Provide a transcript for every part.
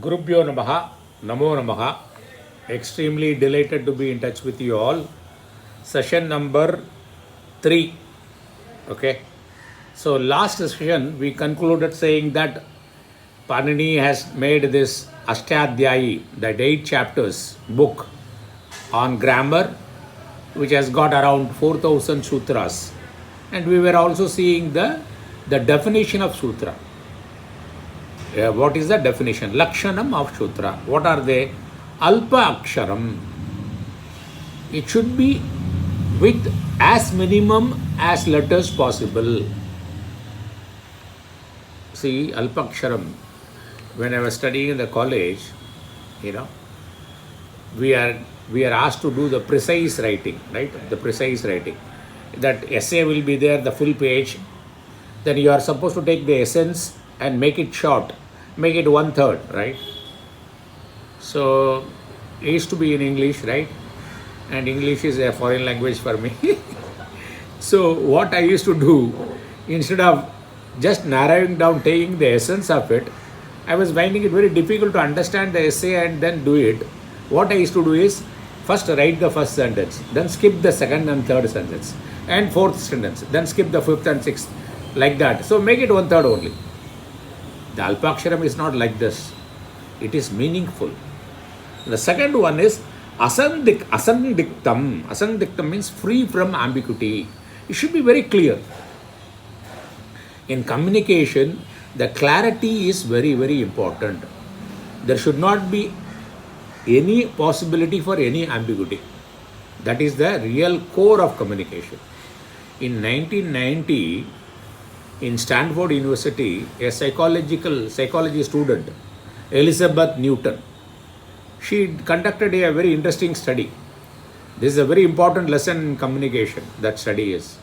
Gurubhyo Namaha, Namo Namaha. Extremely delighted to be in touch with you all. Session number 3. Okay. So last session we concluded saying that Panini has made this Ashtadhyayi, that 8 chapters book on grammar, which has got around 4,000 sutras. And we were also seeing the definition of sutra. What is the definition? Lakshanam of Sutra. What are they? Alpa Aksharam. It should be with as minimum as letters possible. See, Alpa Aksharam. When I was studying in the college, we are asked to do the precise writing, right? The precise writing. That essay will be there, the full page. Then you are supposed to take the essence and make it short. Make it 1/3, right? So it used to be in English, right? And English is a foreign language for me. So what I used to do, instead of just narrowing down, taking the essence of it, I was finding it very difficult to understand the essay and then do it. What I used to do is first write the first sentence, then skip the second and third sentence, and fourth sentence, then skip the fifth and sixth, like that. So make it 1/3 only. The Alpaksharam is not like this. It is meaningful. The second one is asandiktam. Asandiktam means free from ambiguity. It should be very clear. In communication, the clarity is very, very important. There should not be any possibility for any ambiguity. That is the real core of communication. In 1990, in Stanford University, a psychology student, Elizabeth Newton, she conducted a very interesting study. This is a very important lesson in communication, that study is.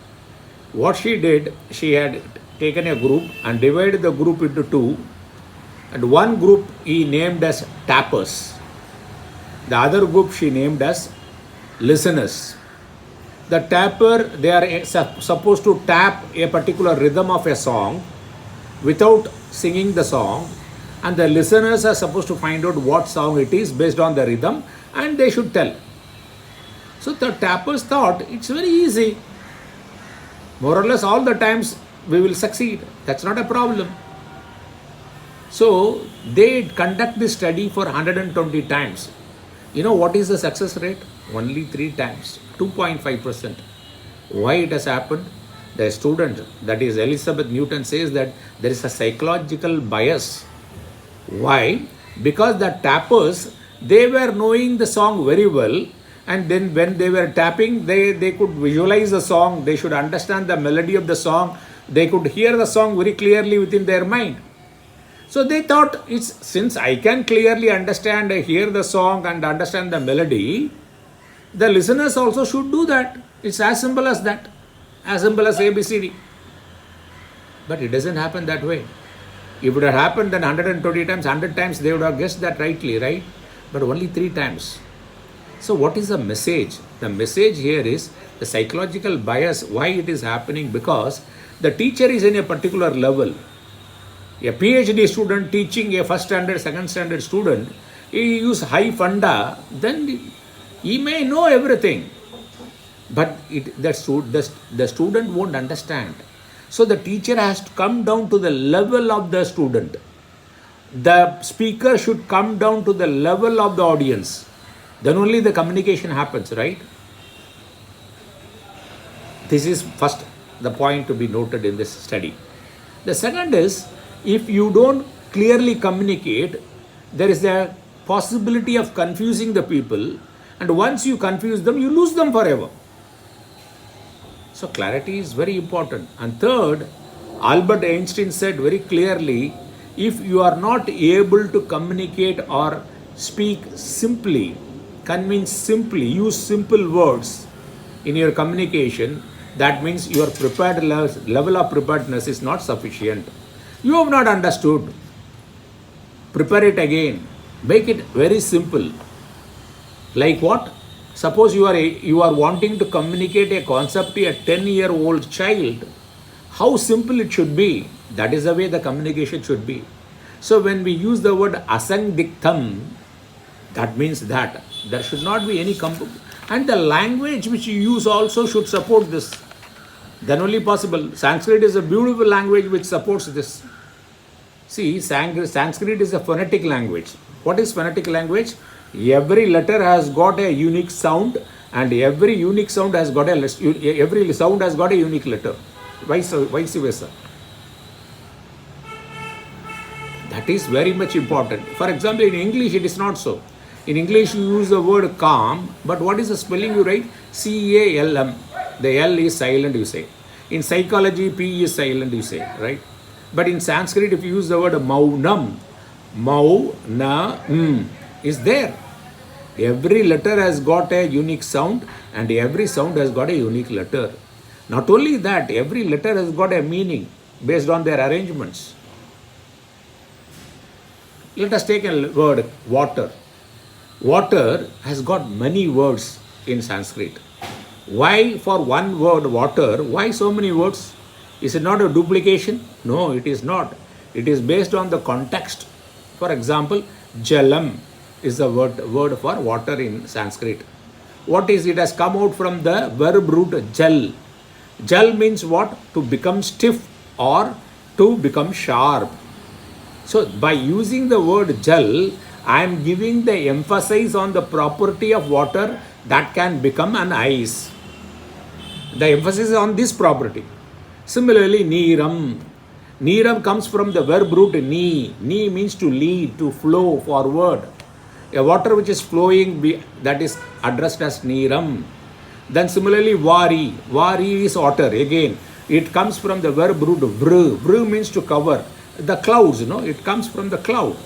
What she did, she had taken a group and divided the group into 2. And one group he named as tappers. The other group she named as listeners. The tapper, they are supposed to tap a particular rhythm of a song without singing the song, and the listeners are supposed to find out what song it is based on the rhythm, and they should tell. So the tappers thought it's very easy. More or less all the times we will succeed. That's not a problem. So they conduct this study for 120 times. You know what is the success rate? Only 3 times, 2.5%. Why it has happened? The student, that is Elizabeth Newton, says that there is a psychological bias. Why? Because the tappers, they were knowing the song very well, and then when they were tapping, they could visualize the song, they should understand the melody of the song, they could hear the song very clearly within their mind. So they thought, since I can clearly understand, hear the song and understand the melody, the listeners also should do that. It's as simple as that. As simple as ABCD. But it doesn't happen that way. If it had happened then 120 times, 100 times, they would have guessed that rightly, right? But only 3 times. So what is the message? The message here is the psychological bias. Why it is happening? Because the teacher is in a particular level. A PhD student teaching a first standard, second standard student, he use high funda, then he may know everything. But the student won't understand. So the teacher has to come down to the level of the student. The speaker should come down to the level of the audience. Then only the communication happens, right? This is first the point to be noted in this study. The second is, if you don't clearly communicate, there is a possibility of confusing the people, and once you confuse them, you lose them forever. So clarity is very important. And third, Albert Einstein said very clearly, if you are not able to communicate or speak simply, convince simply, use simple words in your communication, that means your level of preparedness is not sufficient. You have not understood. Prepare it again. Make it very simple. Like what? Suppose you are wanting to communicate a concept to a 10-year-old child. How simple it should be. That is the way the communication should be. So when we use the word asangdiktam, that means that there should not be any and the language which you use also should support this. Then only possible. Sanskrit is a beautiful language which supports this. See, Sanskrit is a phonetic language. What is phonetic language? Every letter has got a unique sound, and every unique sound has got every sound has got a unique letter. Vice versa. That is very much important. For example, in English it is not so. In English you use the word calm, but what is the spelling you write? C-A-L-M. The L is silent, you say. In psychology, P is silent, you say, right? But in Sanskrit, if you use the word maunam, is there. Every letter has got a unique sound, and every sound has got a unique letter. Not only that, every letter has got a meaning based on their arrangements. Let us take a word, water. Water has got many words in Sanskrit. Why for one word water? Why so many words? Is it not a duplication? No, it is not. It is based on the context. For example, jalam is the word for water in Sanskrit. What is it? Has come out from the verb root jal. Jal means what? To become stiff or to become sharp. So by using the word jal, I am giving the emphasis on the property of water that can become an ice. The emphasis is on this property. Similarly, neeram. Neeram comes from the verb root ni. Ni means to lead, to flow forward. A water which is flowing, that is addressed as neeram. Then similarly, vari. Vari is otter. Again, it comes from the verb root vru. Vru means to cover. The clouds, it comes from the cloud.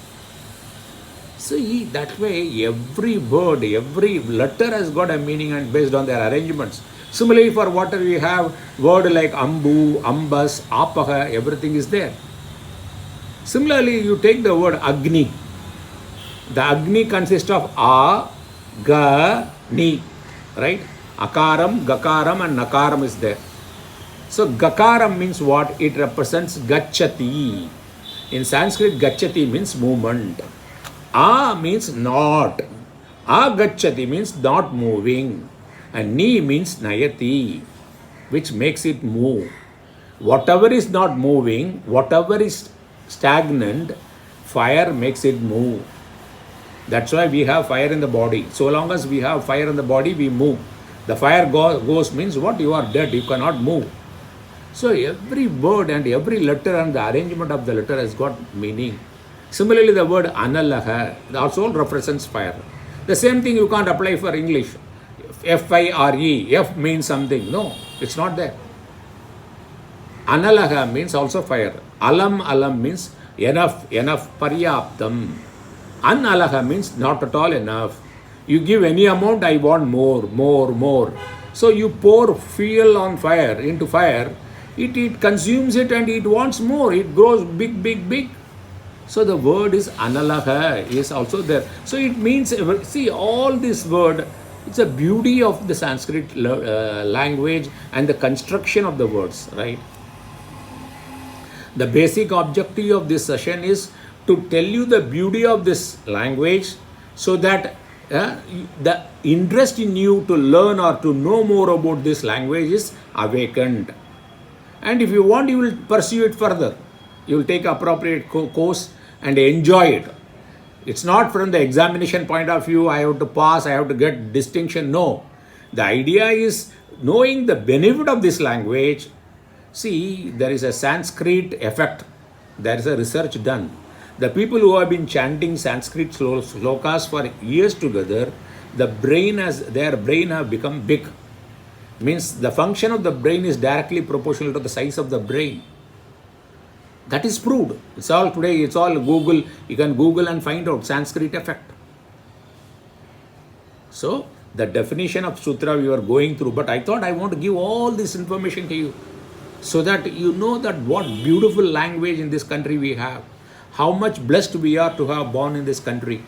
See, that way every word, every letter has got a meaning and based on their arrangements. Similarly, for water we have word like ambu, ambas, apaha, everything is there. Similarly, you take the word agni. The agni consists of a, ga, ni, right? Akaram, gakaram and nakaram is there. So gakaram means what? It represents gachati. In Sanskrit, gachati means movement. A means not. Agachati means not moving. And ni means nayati, which makes it move. Whatever is not moving, whatever is stagnant, fire makes it move. That's why we have fire in the body. So long as we have fire in the body, we move. The fire goes means what? You are dead, you cannot move. So every word and every letter and the arrangement of the letter has got meaning. Similarly, the word analaha also represents fire. The same thing you can't apply for English. F-I-R-E. F means something. No, it's not there. Analaha means also fire. Alam means enough, paryaptam. Analaha means not at all enough. You give any amount, I want more. So you pour fuel on fire, into fire, it consumes it and it wants more. It grows big. So the word is analaha is also there. So it means, see, all this word, it's a beauty of the Sanskrit language and the construction of the words, right? The basic objective of this session is to tell you the beauty of this language so that the interest in you to learn or to know more about this language is awakened. And if you want, you will pursue it further. You will take appropriate course and enjoy it. It's not from the examination point of view, I have to pass, I have to get distinction. No. The idea is knowing the benefit of this language. See, there is a Sanskrit effect. There is a research done. The people who have been chanting Sanskrit slokas for years together, their brain have become big. Means the function of the brain is directly proportional to the size of the brain. That is proved. It's all today, it's all Google. You can Google and find out Sanskrit effect. So, the definition of sutra we were going through, but I thought I want to give all this information to you so that you know that what beautiful language in this country we have. How much blessed we are to have born in this country.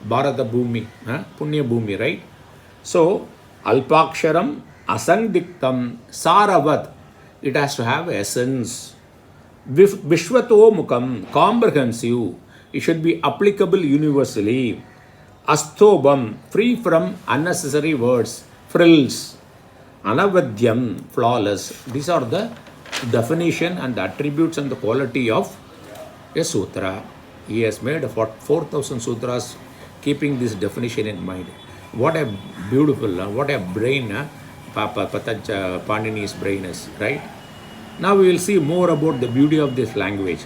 Bharata Bhumi, Punya Bhumi, right? So, Alpaksharam, Asangdiktam, Saravat, it has to have essence. Vishwato Mukam, comprehensive. It should be applicable universally. Asthobam, free from unnecessary words, frills. Anavadyam, flawless. These are the definition and the attributes and the quality of a sutra. He has made 4,000 sutras keeping this definition in mind. What a beautiful, what a brain Panini's brain is, right? Now we will see more about the beauty of this language.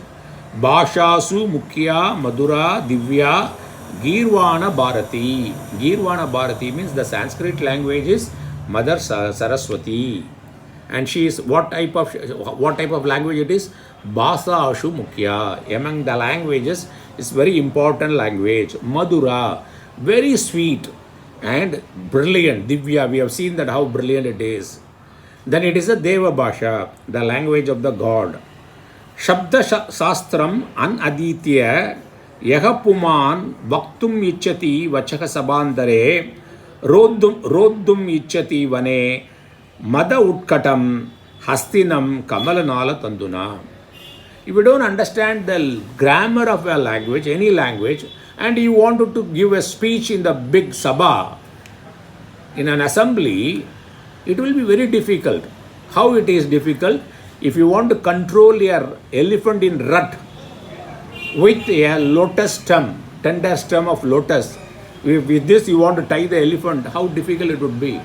Bhashasu Mukhya Madhura Divya Girvana Bharati. Girvana Bharati means the Sanskrit language is Mother Saraswati. And she is what type of language it is? Bhashasu Mukhya. Among the languages, it's very important language. Madhura, very sweet and brilliant. Divya, we have seen that how brilliant it is. Then it is a Deva Bhasha, the language of the God. Shabda Sastram Anaditya Yahapuman Vaktum Ichati Vachaka Sabandare Rodum Ichati Vane Mada Utkatam Hastinam Kamalanala Tanduna. If you don't understand the grammar of a language, any language, and you wanted to give a speech in the big sabha, in an assembly, it will be very difficult. How it is difficult? If you want to control your elephant in rut with a lotus stem, tender stem of lotus, with this you want to tie the elephant, how difficult it would be.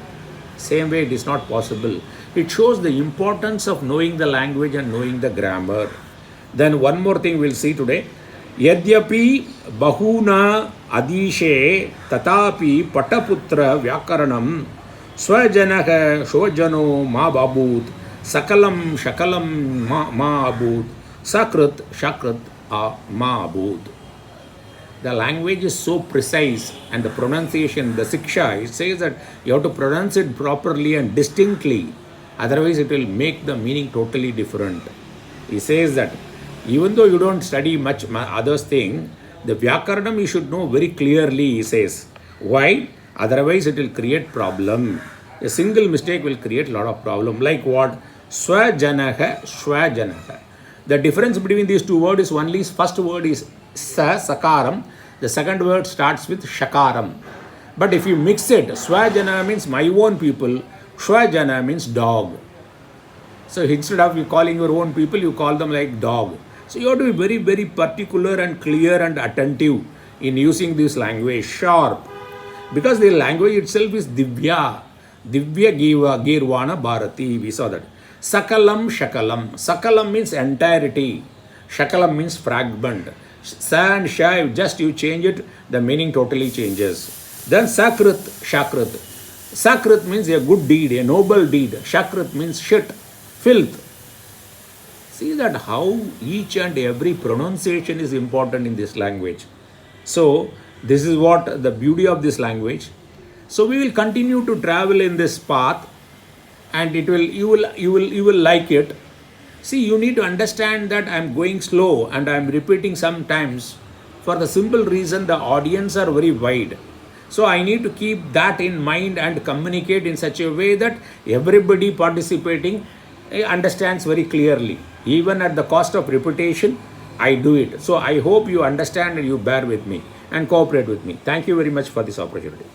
Same way it is not possible. It shows the importance of knowing the language and knowing the grammar. Then one more thing we'll see today. Yadyapi bahuna adishe tatapi pataputra vyakaranam swajanaha shojano ma babut sakalam shakalam ma abut sakrit shakrit ma abut. The language is so precise and the pronunciation, the siksha, it says that you have to pronounce it properly and distinctly. Otherwise it will make the meaning totally different. He says that even though you don't study much others thing, the Vyakaranam you should know very clearly, he says. Why? Otherwise it will create problem. A single mistake will create a lot of problem. Like what? Swajanaha, Swajanaha. The difference between these two words is only first word is Sakaram. The second word starts with Shakaram. But if you mix it, Swajana means my own people, Swajana means dog. So instead of you calling your own people, you call them like dog. So you have to be very, very particular and clear and attentive in using this language, sharp. Because the language itself is Divya. Divya Girvana Bharati. We saw that. Sakalam Shakalam. Sakalam means entirety. Shakalam means fragment. Sa and Sha, just you change it, the meaning totally changes. Then Sakrit, Shakrit. Sakrit means a good deed, a noble deed. Shakrit means shit, filth. See that how each and every pronunciation is important in this language. So this is what the beauty of this language. So we will continue to travel in this path, and you will like it. See, you need to understand that I am going slow and I am repeating sometimes for the simple reason the audience are very wide. So I need to keep that in mind and communicate in such a way that everybody participating understands very clearly. Even at the cost of repetition, I do it. So I hope you understand and you bear with me and cooperate with me. Thank you very much for this opportunity.